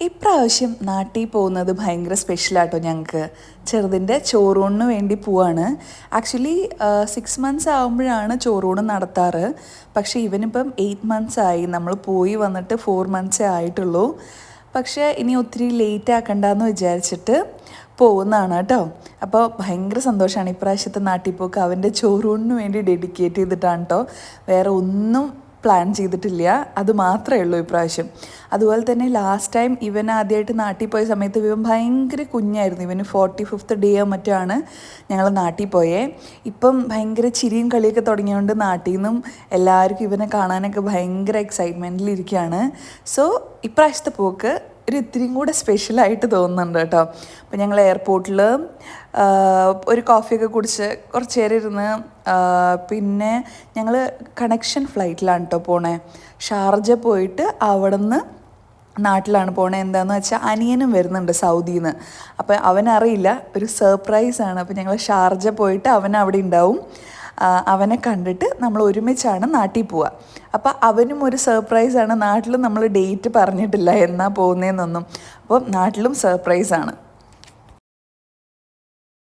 ഇപ്രാവശ്യം നാട്ടിൽ പോകുന്നത് ഭയങ്കര സ്പെഷ്യലാട്ടോ ഞങ്ങൾക്ക്. ചെറുതിൻ്റെ ചോറൂണിന് വേണ്ടി പോവാണ്. ആക്ച്വലി 6 മന്ത്സ് ആകുമ്പോഴാണ് ചോറൂണ് നടത്താറ്. പക്ഷേ ഇവനിപ്പം 8 മന്ത്സ് ആയി. നമ്മൾ പോയി വന്നിട്ട് 4 മന്ത്സേ ആയിട്ടുള്ളൂ. പക്ഷേ ഇനി ഒത്തിരി ലേറ്റ് ആക്കണ്ടെന്ന് വിചാരിച്ചിട്ട് പോകുന്നതാണ് കേട്ടോ. അപ്പോൾ ഭയങ്കര സന്തോഷമാണ് ഇപ്രാവശ്യത്തെ നാട്ടിൽ പോക്ക്. അവൻ്റെ ചോറൂണിന് വേണ്ടി ഡെഡിക്കേറ്റ് ചെയ്തിട്ടാണ് കേട്ടോ. വേറെ ഒന്നും പ്ലാൻ ചെയ്തിട്ടില്ല, അത് മാത്രമേ ഉള്ളൂ ഇപ്രാവശ്യം. അതുപോലെ തന്നെ ലാസ്റ്റ് ടൈം ഇവൻ ആദ്യമായിട്ട് നാട്ടിൽ പോയ സമയത്ത് ഇവൻ ഭയങ്കര കുഞ്ഞായിരുന്നു. ഇവന് 45th ഡേയോ മറ്റോ ആണ് ഞങ്ങൾ നാട്ടിൽ പോയേ. ഇപ്പം ഭയങ്കര ചിരിയും കളിയൊക്കെ തുടങ്ങിയതുകൊണ്ട് നാട്ടിൽ നിന്നും എല്ലാവർക്കും ഇവനെ കാണാനൊക്കെ ഭയങ്കര എക്സൈറ്റ്മെൻറ്റിലിരിക്കുകയാണ്. സോ ഇപ്രാവശ്യത്തെ പോക്ക് ഒരു ഇത്തിരിയും കൂടെ സ്പെഷ്യലായിട്ട് തോന്നുന്നുണ്ട് കേട്ടോ. അപ്പോൾ ഞങ്ങൾ എയർപോർട്ടിൽ ഒരു കോഫിയൊക്കെ കുടിച്ച് കുറച്ച് നേരം ഇരുന്ന് പിന്നെ ഞങ്ങൾ കണക്ഷൻ ഫ്ലൈറ്റിലാണ് കേട്ടോ പോണേ. ഷാർജ പോയിട്ട് അവിടെ നിന്ന് നാട്ടിലാണ് പോണേ. എന്താണെന്ന് വെച്ചാൽ അനിയനും വരുന്നുണ്ട് സൗദിയിൽ നിന്ന്. അപ്പോൾ അവനറിയില്ല, ഒരു സർപ്രൈസാണ്. അപ്പോൾ ഞങ്ങൾ ഷാർജ പോയിട്ട് അവൻ അവിടെ ഉണ്ടാവും. അവനെ കണ്ടിട്ട് നമ്മൾ ഒരുമിച്ചാണ് നാട്ടിൽ പോവുക. അപ്പോൾ അവനും ഒരു സർപ്രൈസാണ്. നാട്ടിലും നമ്മൾ ഡേറ്റ് പറഞ്ഞിട്ടില്ല എന്നാ പോകുന്നതെന്നൊന്നും. അപ്പോൾ നാട്ടിലും സർപ്രൈസാണ്.